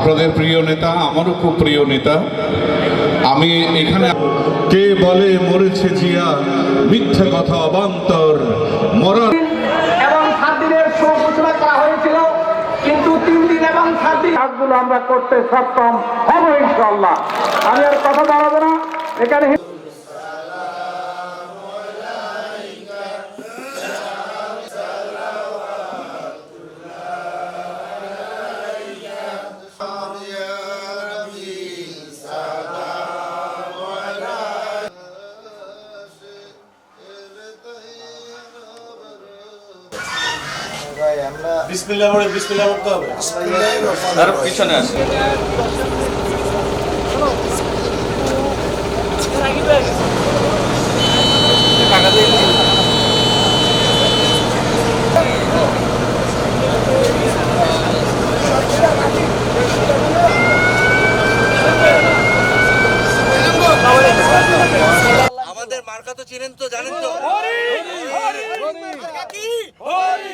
আপনাদের প্রিয় নেতা, আমারও খুব প্রিয় নেতা। আমি এখানে কে বলে মরেছে জিয়া, মিথ্যে কথা অবান্তর, মরার এবং 7 দিনের শোক ঘোষণা করা হয়েছিল, কিন্তু 3 দিন এবং 7 দিন কাজগুলো আমরা করতে সক্ষম হব ইনশাআল্লাহ। আমি আর কথা বাড়াবো না, এখানে বিসমিল্লাহ বলে বিসমিল্লাহ বলতে হবে। তার পিছনে আসে। আমাদের মার্কা তো চিনেন তো, জানেন তো।